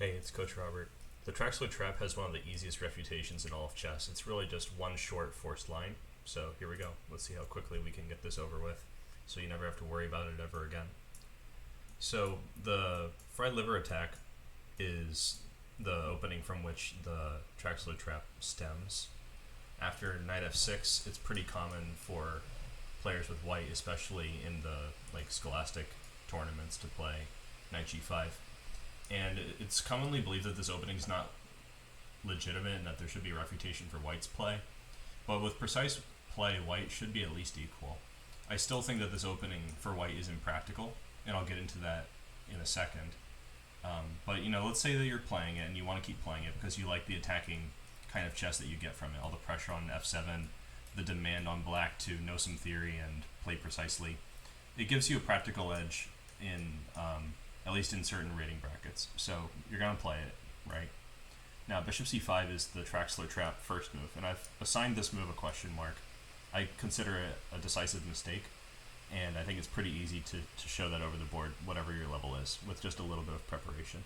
Hey, it's Coach Robert. The Traxler Trap has one of the easiest refutations in all of chess. It's really just one short forced line. So here we go. Let's see how quickly we can get this over with so you never have to worry about it ever again. So the fried liver attack is the opening from which the Traxler Trap stems. After knight f6, it's pretty common for players with white, especially in the scholastic tournaments, to play knight g5. And it's commonly believed that this opening is not legitimate and that there should be a refutation for white's play. But with precise play, white should be at least equal. I still think that this opening for white is impractical, and I'll get into that in a second. But let's say that you're playing it and you want to keep playing it because you like the attacking kind of chess that you get from it. All the pressure on f7, the demand on black to know some theory and play precisely. It gives you a practical edge in at least in certain rating brackets. So you're going to play it, right? Now, bishop c5 is the Traxler Trap first move, and I've assigned this move a question mark. I consider it a decisive mistake, and I think it's pretty easy to show that over the board, whatever your level is, with just a little bit of preparation.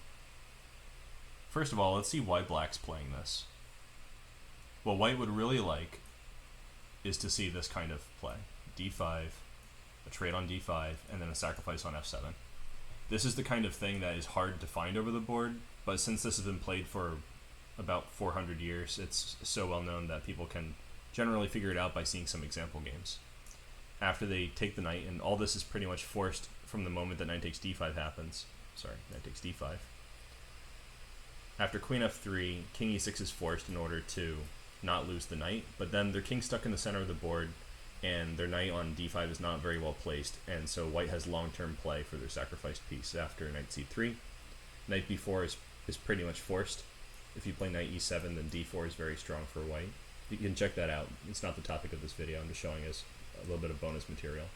First of all, let's see why black's playing this. What white would really like is to see this kind of play. d5, a trade on d5, and then a sacrifice on f7. This is the kind of thing that is hard to find over the board, but since this has been played for about 400 years, it's so well known that people can generally figure it out by seeing some example games. After they take the knight, and all this is pretty much forced from the moment that knight takes d5 happens. Sorry, knight takes d5. After queen f3, king e6 is forced in order to not lose the knight, but then their king's stuck in the center of the board, and their knight on d5 is not very well placed, and so white has long-term play for their sacrificed piece. After knight c3, knight b4 is pretty much forced. If you play knight e7, then d4 is very strong for white. You can check that out. It's not the topic of this video. I'm just showing as a little bit of bonus material.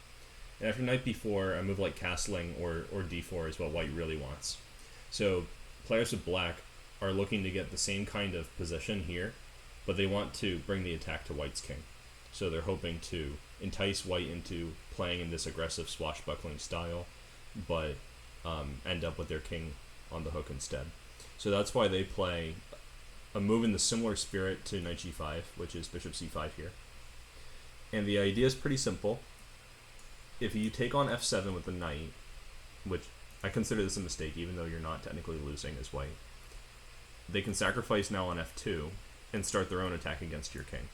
And after knight b4, a move like castling or d4 is what white really wants. So players with black are looking to get the same kind of position here, but they want to bring the attack to white's king. So they're hoping to entice white into playing in this aggressive swashbuckling style, but end up with their king on the hook instead. So that's why they play a move in the similar spirit to knight g5, which is bishop c5 here. And the idea is pretty simple. If you take on f7 with the knight, which I consider this a mistake even though you're not technically losing as white, they can sacrifice now on f2 and start their own attack against your king.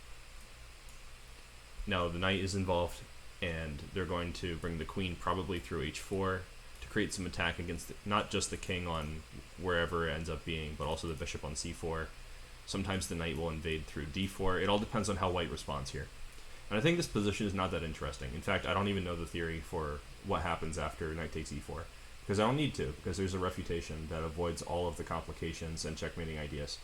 Now the knight is involved, and they're going to bring the queen probably through h4 to create some attack against not just the king on wherever it ends up being, but also the bishop on c4. Sometimes the knight will invade through d4. It all depends on how white responds here. And I think this position is not that interesting. In fact, I don't even know the theory for what happens after knight takes e4, because I don't need to, because there's a refutation that avoids all of the complications and checkmating ideas.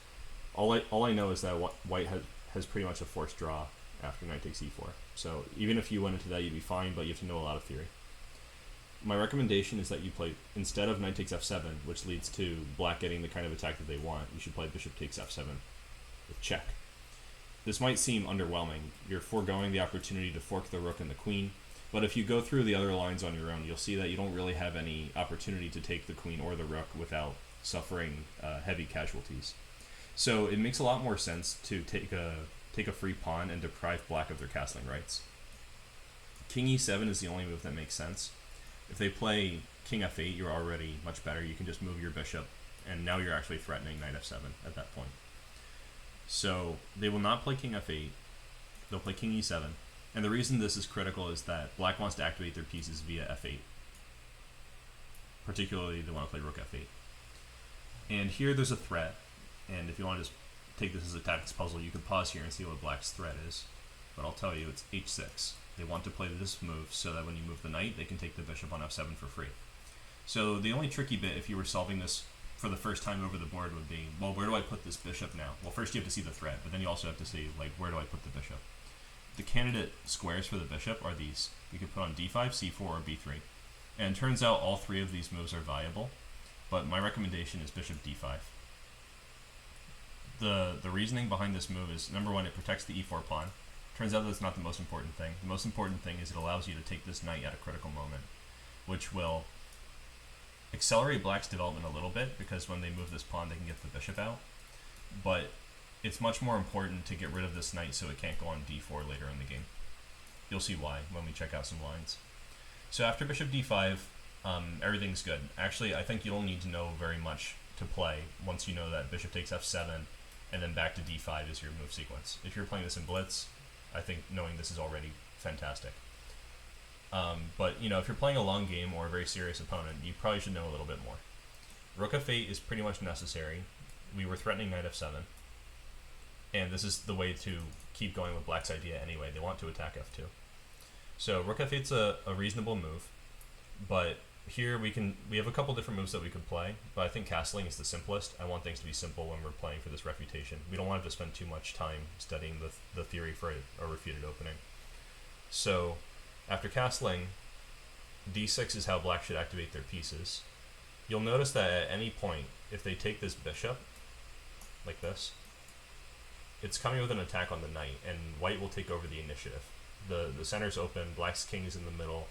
All I know is that white has pretty much a forced draw after knight takes e4. So even if you went into that, you'd be fine, but you have to know a lot of theory. My recommendation is that you play, instead of knight takes f7, which leads to black getting the kind of attack that they want, you should play bishop takes f7 with check. This might seem underwhelming. You're foregoing the opportunity to fork the rook and the queen, but if you go through the other lines on your own, you'll see that you don't really have any opportunity to take the queen or the rook without suffering heavy casualties. So it makes a lot more sense to take a free pawn and deprive black of their castling rights. King e7 is the only move that makes sense. If they play king f8, you're already much better. You can just move your bishop, and now you're actually threatening knight f7 at that point. So they will not play king f8. They'll play king e7. And the reason this is critical is that black wants to activate their pieces via f8. Particularly, they want to play rook f8. And here there's a threat, and if you want to just take this as a tactics puzzle, you can pause here and see what black's threat is. But I'll tell you, it's h6. They want to play this move so that when you move the knight, they can take the bishop on f7 for free. So the only tricky bit, if you were solving this for the first time over the board, would be, well, where do I put this bishop now? Well, first you have to see the threat, but then you also have to see, where do I put the bishop? The candidate squares for the bishop are these. You can put on d5, c4, or b3. And it turns out all three of these moves are viable, but my recommendation is bishop d5. The reasoning behind this move is, number one, it protects the e4 pawn. Turns out that's not the most important thing. The most important thing is it allows you to take this knight at a critical moment, which will accelerate black's development a little bit, because when they move this pawn they can get the bishop out, but it's much more important to get rid of this knight so it can't go on d4 later in the game. You'll see why when we check out some lines. So after bishop d5, everything's good. Actually, I think you don't need to know very much to play once you know that bishop takes f7 and then back to d5 is your move sequence. If you're playing this in blitz, I think knowing this is already fantastic. But you know, if you're playing a long game or a very serious opponent, you probably should know a little bit more. Rook f8 is pretty much necessary. We were threatening knight f7, and this is the way to keep going with black's idea anyway. They want to attack f2. So rook f8's a reasonable move, but here we have a couple different moves that we could play, but I think castling is the simplest. I want things to be simple when we're playing for this refutation. We don't want to spend too much time studying the theory for a refuted opening. So after castling, d6 is how black should activate their pieces. You'll notice that at any point, if they take this bishop, like this, it's coming with an attack on the knight, and white will take over the initiative. The center's open, black's king is in the middle,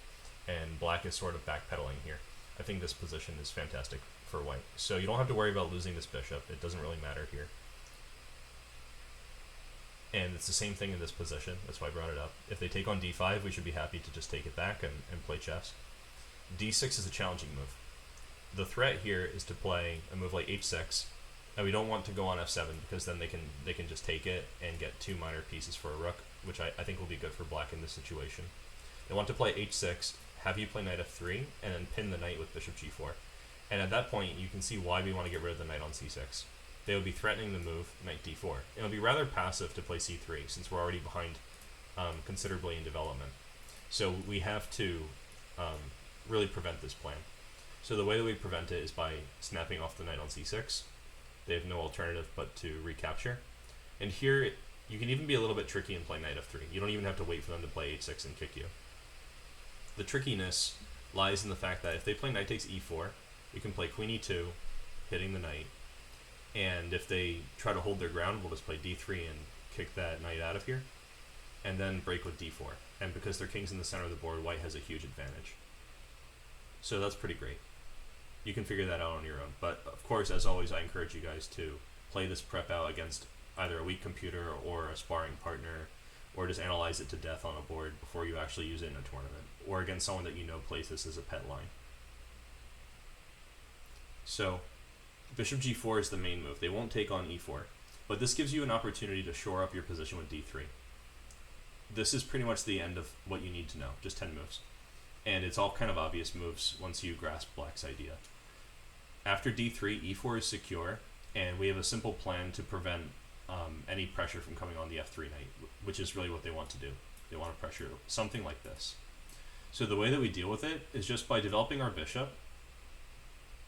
and black is sort of backpedaling here. I think this position is fantastic for white. So you don't have to worry about losing this bishop. It doesn't really matter here. And it's the same thing in this position. That's why I brought it up. If they take on d5, we should be happy to just take it back and play chess. d6 is a challenging move. The threat here is to play a move like h6, and we don't want to go on f7 because then they can just take it and get two minor pieces for a rook, which I think will be good for black in this situation. They want to play h6, have you play knight f3, and then pin the knight with bishop g4. And at that point, you can see why we want to get rid of the knight on c6. They would be threatening the move knight d4. It would be rather passive to play c3 since we're already behind considerably in development. So we have to really prevent this plan. So the way that we prevent it is by snapping off the knight on c6. They have no alternative but to recapture. And here, you can even be a little bit tricky and play knight f3. You don't even have to wait for them to play h6 and kick you. The trickiness lies in the fact that if they play knight takes e4, we can play queen e2, hitting the knight. And if they try to hold their ground, we'll just play d3 and kick that knight out of here, and then break with d4. And because their king's in the center of the board, white has a huge advantage. So that's pretty great. You can figure that out on your own. But of course, as always, I encourage you guys to play this prep out against either a weak computer or a sparring partner, or just analyze it to death on a board before you actually use it in a tournament, or against someone that you know plays this as a pet line. So bishop g4 is the main move. They won't take on e4, but this gives you an opportunity to shore up your position with d3. This is pretty much the end of what you need to know, just 10 moves. And it's all kind of obvious moves once you grasp black's idea. After d3, e4 is secure, and we have a simple plan to prevent any pressure from coming on the f3 knight, which is really what they want to do. They want to pressure something like this. So the way that we deal with it is just by developing our bishop,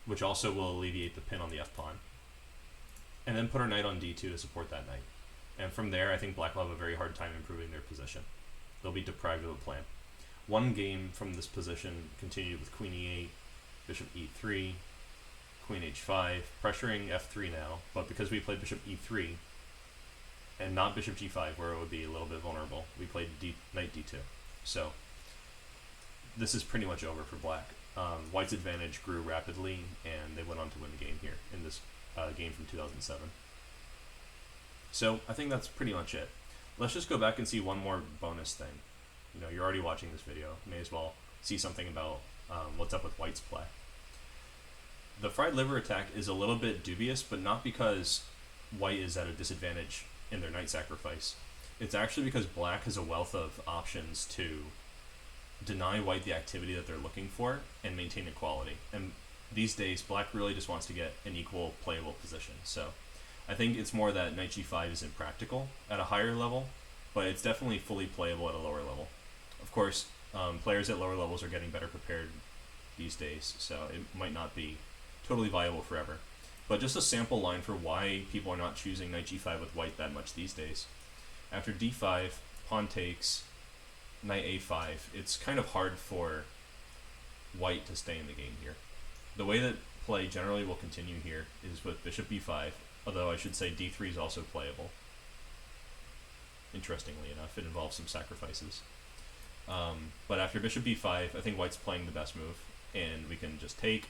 which also will alleviate the pin on the f-pawn, and then put our knight on d2 to support that knight. And from there, I think black will have a very hard time improving their position. They'll be deprived of a plan. One game from this position continued with queen e8, bishop e3, queen h5, pressuring f3 now, but because we played bishop e3, and not bishop g5, where it would be a little bit vulnerable, we played knight d2. So this is pretty much over for black. White's advantage grew rapidly, and they went on to win the game here in this game from 2007. So I think that's pretty much it. Let's just go back and see one more bonus thing. You know, you're already watching this video. May as well see something about what's up with white's play. The fried liver attack is a little bit dubious, but not because white is at a disadvantage in their knight sacrifice. It's actually because black has a wealth of options to deny white the activity that they're looking for and maintain equality. And these days, black really just wants to get an equal playable position. So I think it's more that knight g5 isn't practical at a higher level, but it's definitely fully playable at a lower level. Of course, players at lower levels are getting better prepared these days, so it might not be totally viable forever. But just a sample line for why people are not choosing knight g5 with white that much these days. After d5, pawn takes, knight a5, it's kind of hard for white to stay in the game here. The way that play generally will continue here is with bishop b5, although I should say d3 is also playable. Interestingly enough, it involves some sacrifices. But after bishop b5, I think white's playing the best move, and we can just take,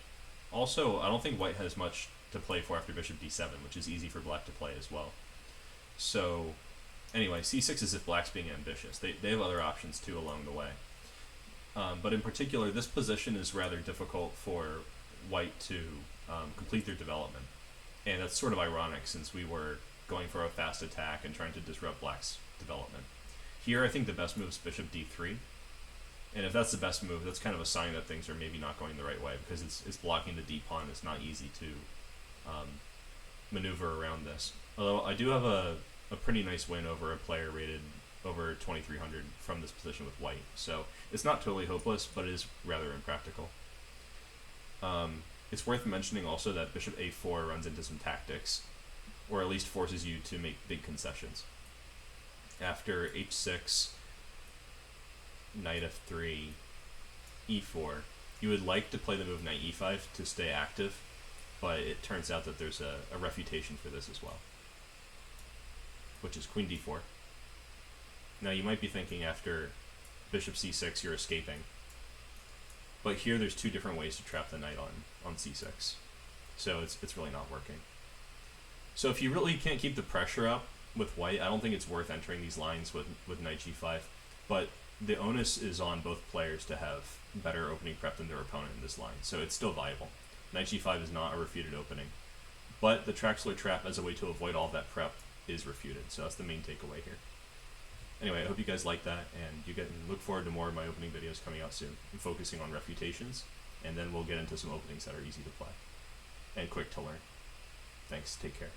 Also, I don't think white has much to play for after bishop d7, which is easy for black to play as well. So, anyway, c6 is if black's being ambitious. They have other options too along the way. But in particular, this position is rather difficult for white to complete their development. And that's sort of ironic since we were going for a fast attack and trying to disrupt black's development. Here, I think the best move is bishop d3. And if that's the best move, that's kind of a sign that things are maybe not going the right way, because it's blocking the d-pawn. It's not easy to maneuver around this. Although I do have a pretty nice win over a player rated over 2300 from this position with white. So it's not totally hopeless, but it is rather impractical. It's worth mentioning also that bishop a4 runs into some tactics, or at least forces you to make big concessions. After h6, knight f3, e4, you would like to play the move knight e5 to stay active, but it turns out that there's a refutation for this as well, which is queen d4. Now you might be thinking after bishop c6 you're escaping, but here there's two different ways to trap the knight on c6, so it's really not working. So if you really can't keep the pressure up with white, I don't think it's worth entering these lines with knight g5, but the onus is on both players to have better opening prep than their opponent in this line, so it's still viable. Knight g5 is not a refuted opening, but the Traxler Trap as a way to avoid all that prep is refuted, so that's the main takeaway here. Anyway, I hope you guys like that, and you can look forward to more of my opening videos coming out soon. I'm focusing on refutations, and then we'll get into some openings that are easy to play and quick to learn. Thanks, take care.